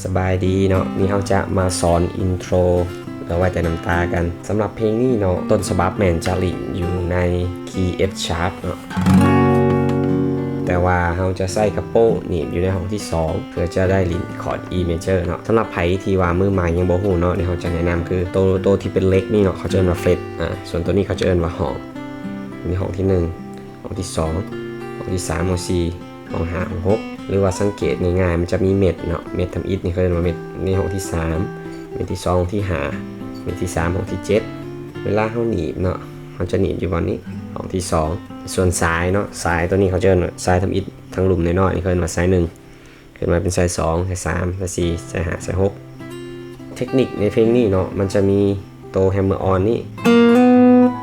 สบายดีเนาะนี่เขาจะมาสอนอินโทรแล้วไว้แต่น้ำตากันสำหรับเพลงนี้เนาะต้นฉบับแมนจะหลินอยู่ในคีย์ F sharp เนาะแต่ว่าเขาจะใส่กระโป้หนีบอยู่ในห้องที่2เพื่อจะได้ลินคอร์ด E major เนาะสำหรับไผที่ว่ามือใหม่ยังบ่ฮู้เนาะเดี๋ยวเขาจะแนะนำคือตัวที่เป็นเล็กนี่เนาะเขาจะเอิ้นว่าเฟรตส่วนตัวนี้เขาจะเอิ้นว่าห้องนี่ห้องที่1ห้องที่2ห้องที่3ห้อง4ห้อง5ห้อง6หรือว่าสังเกตง่ายๆมันจะมีเม็ดเนาะเม็ดทำอิฐนี่เขาเรียกว่าเม็ดในห้องที่3เม็ดที่2ห้องที่5เม็ดที่3ห้องที่7เวลาเขาหนีบเนาะเขาจะหนีบอยู่บนนี้ห้องที่2ส่วนสายเนาะสายตัวนี้เขาจะเรียกว่าสายทำอิฐทั้งหลุมน้อยๆนี่เขาเรียกว่าสาย1ขึ้นมาเป็นสาย2สาย3สาย4สาย5สาย6เทคนิคในเพลงนี้เนาะมันจะมีโตแฮมเมอร์ออนนี่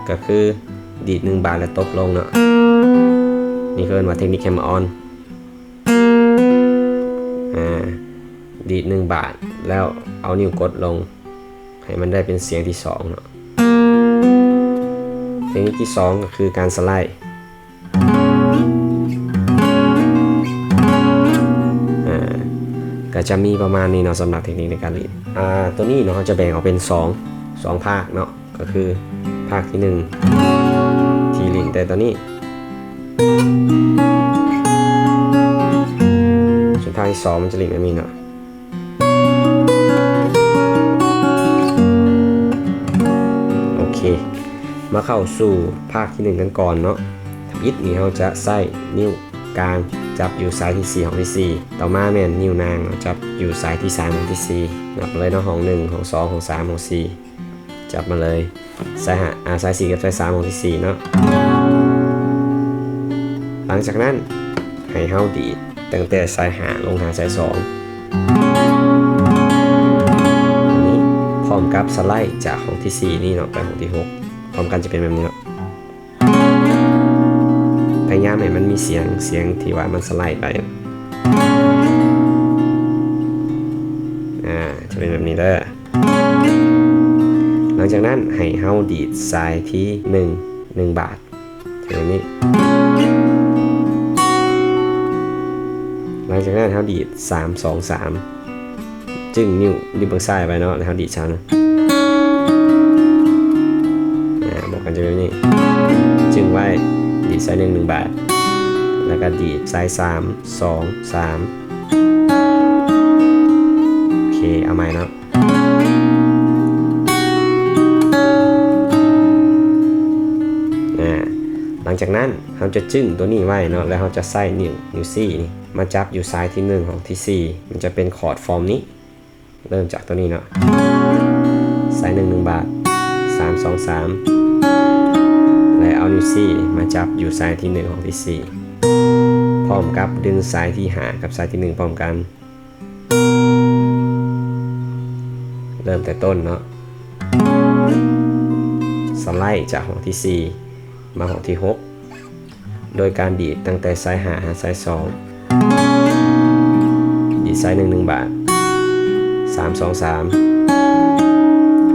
ก็คือดีด1 บาทแล้วตบลงเนาะนี่เขาเรียกว่าเทคนิคแฮมเมอร์ออนดีด1 บาทแล้วเอานิ้วกดลงให้มันได้เป็นเสียงที่2เนาะเทคนิคที่2ก็คือการสไลด์ก็จะมีประมาณนี้เนาะสำหรับเทคนิคในการลีดตัวนี้เนาะจะแบ่งออกเป็น2ภาคเนาะก็คือภาคที่1ที่ลีดแต่ตัวนี้ส่วนภาคที่2มันจะลีดแบบนี้เนาะโอเคมาเข้าสู่ภาคที่1กันก่อนเนาะทำอิฐนี่เราจะใส่นิ้วกลางจับอยู่สายที่4ห้องที่4ต่อมาแม่นนิ้วนางจับอยู่สายที่3ห้องที่4นับเลยเนาะห้อง1ห้อง2ห้อง3ห้อง4จับมาเลยสายสาย4กับสาย3ห้องที่4เนาะหลังจากนั้นให้เฮาดีดตั้งแต่สาย5ลงหาสาย2อันนี้พร้อมกับสไลด์จากห้องที่4นี่เนาะไปห้องที่6พร้อมกันจะเป็นแบบนี้เนาะพยายามให้มันมีเสียงที่ว่ามันสไลด์ไปจะเป็นแบบนี้เด้อหลังจากนั้นให้เฮาดีดสายที่1 บาทอย่างนี้หลังจากนั้นเฮาดีด3 2 3จึงนิ้วเบื้องซ้ายไปเนาะแล้วเฮาดีดช้านะบอกกันจะเป็นแบบนี้จึงไว้ดีดสาย1 บาทแล้วก็ดีดสาย3 2 3โอเคเอาใหม่เนาะหลังจากนั้นเราจะจึ้งตัวนี้ไว้เนาะแล้วเราจะใส่นิ้วซี่นี่มาจับอยู่สายที่1ของที่4มันจะเป็นคอร์ดฟอร์มนี้เริ่มจากตัวนี้เนาะสาย1 บาท3 2 3และเอานิ้วซี่มาจับอยู่สายที่1ของที่4พร้อมกับดึงสายที่5กับสายที่1พร้อมกันเริ่มแต่ต้นเนาะสไลด์จากห้องที่4มาห้องที่6โดยการดีดตั้งแต่สาย5หาสาย2ดีดสาย1 บาท3 2 3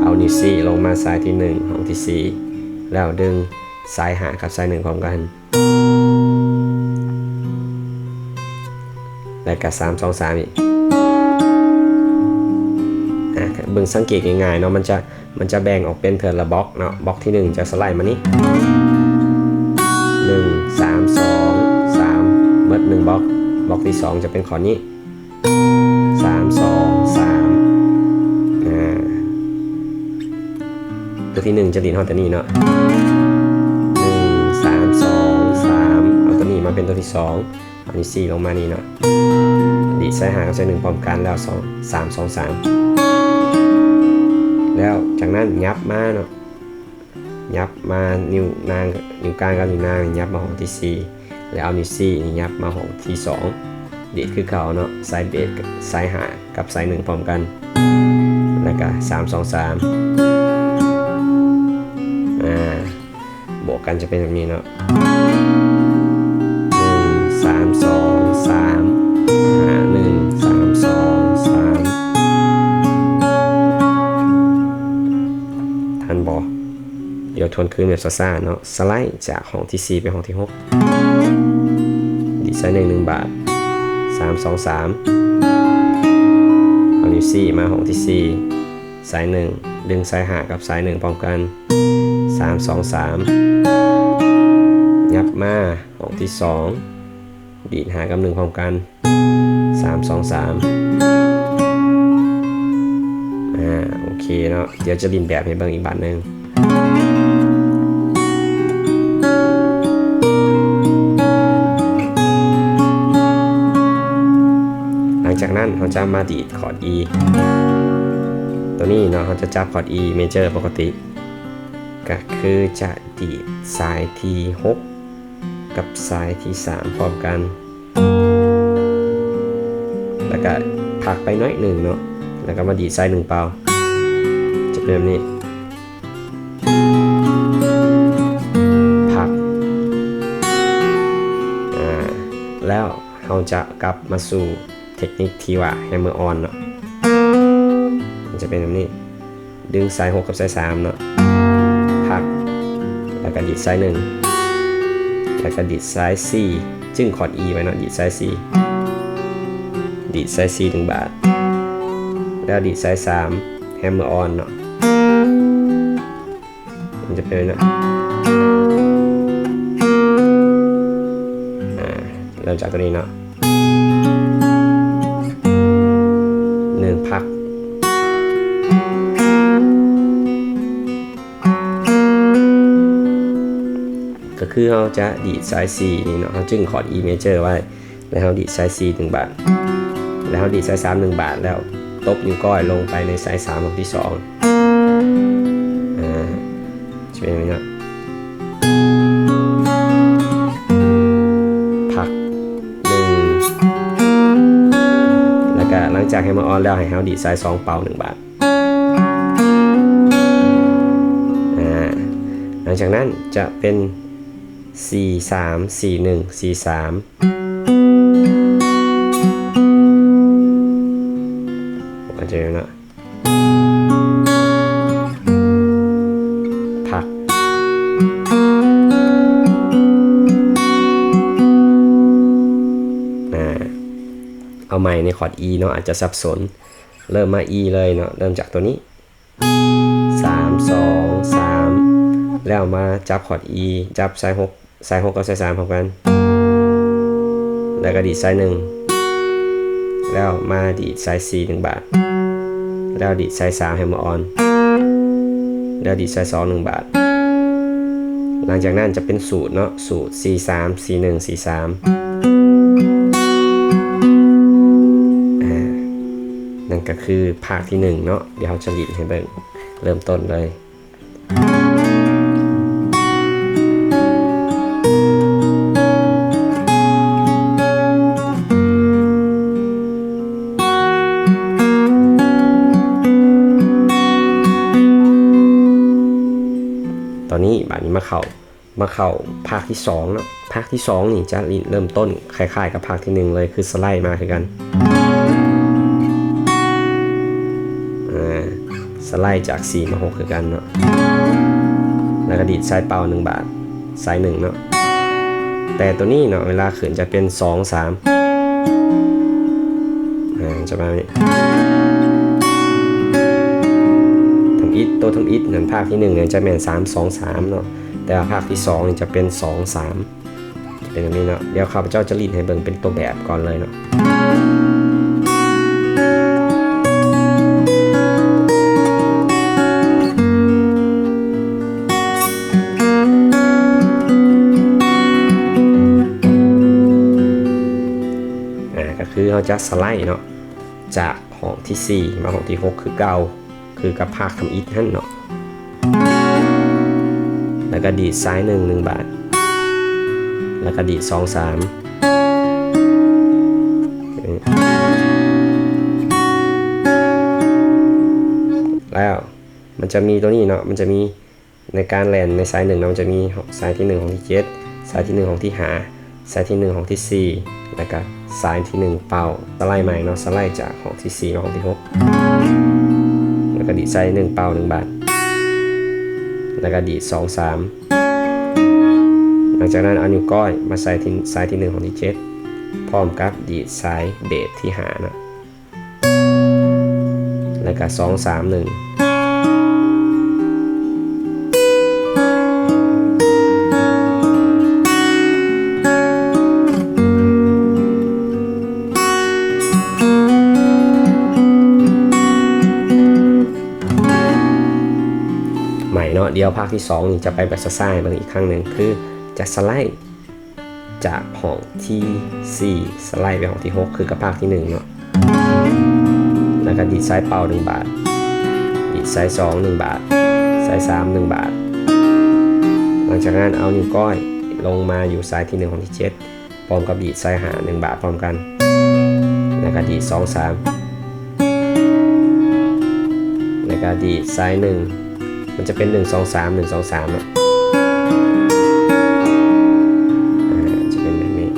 เอานิ้วซี่ลงมาสายที่1ห้องที่4แล้วดึงสาย5กับสาย1พร้อมกันและกับ3 2 3อีกเบิ่งสังเกตง่ายๆเนาะมันจะแบ่งออกเป็นเทิร์นละบล็อกเนาะบล็อกที่1จะสไลด์มานี้1 3 2 3เบิด1บล็อกที่2จะเป็นคอร์ดนี้3 2 3ตัวที่1จะดีดฮอตตัวนี้เนาะ1 3 2 3เอาตัวนี้มาเป็นตัวที่2เอาที่4ลงมานี่เนาะดีดสาย5กับสาย1พร้อมกันแล้ว3 2 3แล้วจากนั้นยับมาเนาะยับมานิ้วกลางกับนิ้วนางยับมาห้องที่4แล้วเอานิ้วซี่ยับมาห้องที่2ดีดคือเขาเนาะสายเบสกับสาย5กับสาย1พร้อมกันแล้วก็3 2 3บวกกันจะเป็นแบบนี้เนาะ1 3 2 3 5 1 3 2 3ทันบอเดี๋ยวทวนคืนแบบซ่าๆเนาะสไลด์จากห้องที่4ไปห้องที่6ดีไซน์1 บาท3 2 3 นิ้ว4มาห้องที่4สาย1ดึงสาย5กับสาย1พร้อมกัน3 2 3ยับมาห้องที่2ดีด5กับ1พร้อมกัน3 2 3โอเคเนาะเดี๋ยวจะลินแบบให้เบิ่งอีกบาทนึงหลังจากนั้นเราจะมาดีดคอร์ด E ตัวนี้เนาะเราจะจับคอร์ด E major ปกติก็คือจะดีดสายที่6กับสายที่3พร้อมกันแล้วก็พักไปน้อยหนึ่งเนาะแล้วก็มาดีดสาย1เปล่าจะเป็นแบบนี้พักแล้วเราจะกลับมาสู่เทคนิคที่ว่า hammer on เนาะมันจะเป็นแบบนี้ดึงสาย6กับสาย3เนาะพักแล้วก็ดีดสาย1แล้วก็ดีดสาย4จึงคอร์ด E ไว้เนาะดีดสาย4ดีดสาย4 1 บาทแล้วดีดสาย3 hammer on เนาะมันจะเป็นนะเริ่มจากตัวนี้เนาะ1พักก็คือเราจะดีดสาย4นี่เนาะเราจึงคอร์ด E major ไว้แล้วเราดีดสาย4 1 บาทแล้วเราดีดสาย3 1 บาทแล้วตบนิ้วก้อยลงไปในสาย3ของที่2จะเป็นอย่างนี้นะพัก1แล้วก็หลังจากให้มาออนแล้วให้เราดีดสาย2เป่า1 บาทหลังจากนั้นจะเป็น4 3 4 1 4 3ผมจะนะพักเอาใหม่ในคอร์ด E เนาะอาจจะสับสนเริ่มมา E เลยเนาะเริ่มจากตัวนี้3 2 3แล้วมาจับคอร์ด E จับสาย6กับสาย3พร้อมกันแล้วก็ดีดสาย1แล้วมาดีดสาย4 1 บาทแล้วดีดสาย3 hammer on แล้วดีดสาย2 1 บาทหลังจากนั้นจะเป็นสูตรเนาะสูตร4 3 4 1 4 3นั่นก็คือภาคที่1เนาะเดี๋ยวเราจะลินให้เบิ่งเริ่มต้นเลยตอนนี้บาทนี้มาเข้าภาคที่2เนาะภาคที่2นี่จะเริ่มต้นคล้ายๆกับภาคที่1เลยคือสไลด์มาคือกันสไลด์จาก4มา6คือกันเนาะแล้วก็ดีดสายเป่า1 บาทสาย1เนาะแต่ตัวนี้เนาะเวลาขึ้นจะเป็น2 3จะมาเนี่ยตัวทำอิฐนั่นภาคที่1เนี่ยจะเป็น3 2 3เนาะแต่ภาคที่2นี่จะเป็น2 3เป็นแบบนี้เนาะเดี๋ยวข้าพเจ้าจะลินให้เบิ่งเป็นตัวแบบก่อนเลยเนาะก็คือเราจะสไลด์เนาะจากห้องที่4มาห้องที่6คือเก่าคือกับภาคทำอิฐนั่นเนาะแล้วก็ดีดซ้าย1 1 บาทแล้วก็ดีด2 3แล้วมันจะมีตัวนี้เนาะมันจะมีในการแลนในสาย1เนาะมันจะมีสายที่1ของที่7สายที่1ของที่5สายที่1ของที่4แล้วก็สายที่1เป่าสไลด์ใหม่เนาะสไลด์จากของที่4มาของที่6แล้วก็ดีดสาย1เป่า1 บาทแล้วก็ดีด2 3หลังจากนั้นเอานิ้วก้อยมาใส่ที่สายที่1ของที่7พร้อมกับดีดสายเบสที่5นะ แล้วก็231ใหม่เนาะเดี๋ยวภาคที่2นี่จะไปแบบซ่าๆบางอีกครั้งหนึ่งคือจะสไลด์จากห้องที่4สไลด์ไปห้องที่6คือกับภาคที่1เนาะแล้วก็ดีดซ้ายเป่า1 บาทดีดซ้าย2 1 บาทซ้าย3 1 บาทหลังจากนั้นเอานิ้วก้อยลงมาอยู่ซ้ายที่1ห้องที่7พร้อมกับดีดซ้าย5 1 บาทพร้อมกันแล้วก็ดีด2 3แล้วก็ดีดซ้าย1มันจะเป็น1 2 3 1 2 3อ่ะจะเป็นแบบนี้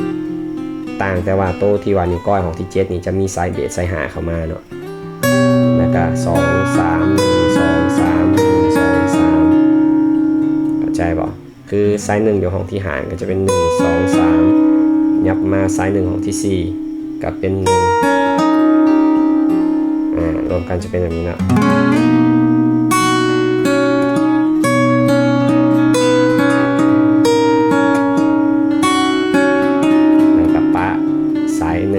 ต่างแต่ว่าโต๊ะที่วานิ้วก้อยของที่7นี่จะมีไซด์เบสไซด์หาเข้ามาเนาะแล้วก็2 3 1 2 3 1 2 3เข้าใจป่ะคือไซด์1อยู่ห้องที่หารก็จะเป็น1 2 3ยับมาไซด์1ห้องที่4กับเป็นรวมกันจะเป็นแบบนี้นะ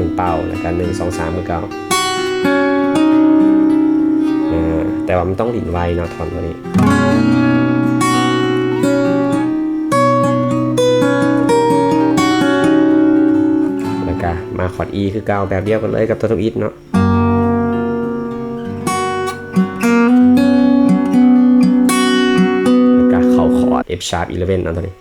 1 เป่าแล้วกัน1 2 3มือเก่าแต่ว่ามันต้องหลินไวเนาะทอนตัวนี้แล้วก็มาคอร์ด E คือเก่าแบบเดียวกันเลยกับตัวทวิตเนาะแล้วก็เข้าคอร์ด F sharp 11เนาะตัวนี้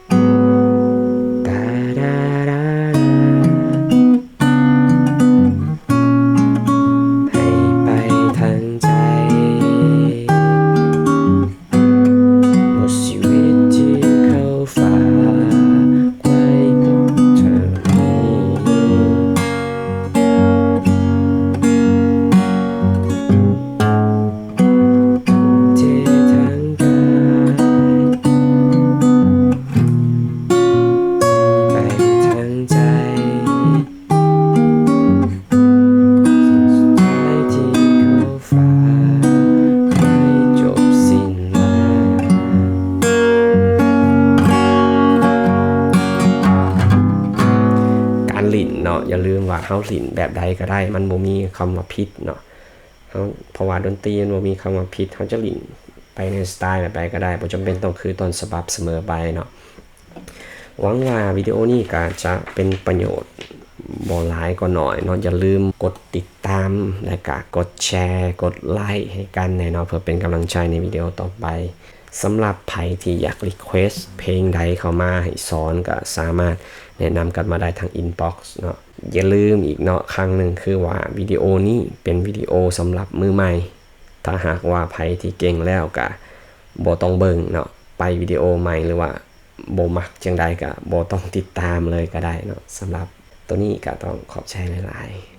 อย่าลืมว่าเฮาหลินแบบใดก็ได้มันบ่มีคำว่าผิดเนาะเพราะว่าดนตรีมันบ่มีคำว่าผิดเฮาจะหลินไปในสไตล์แบบใดก็ได้บ่จำเป็นต้องคือต้นฉบับเสมอไปเนาะหวังว่าวิดีโอนี้ก็จะเป็นประโยชน์บ่หลายก็น้อยเนาะอย่าลืมกดติดตามและก็กดแชร์กดไลค์ให้กันแน่เนาะเพื่อเป็นกำลังใจในวิดีโอต่อไปสำหรับใครที่อยากรีเควสเพลงใดเข้ามาให้สอนก็สามารถแนะนำกันมาได้ทางอินบ็อกซ์เนาะอย่าลืมอีกเนาะครั้งหนึ่งคือว่าวิดีโอนี้เป็นวิดีโอสำหรับมือใหม่ถ้าหากว่าใครที่เก่งแล้วก็บ่ต้องเบิ่งเนาะไปวิดีโอใหม่หรือว่าบ่มักจังใดก็บ่ต้องติดตามเลยก็ได้เนาะสำหรับตัวนี้ก็ต้องขอบใจหลายๆ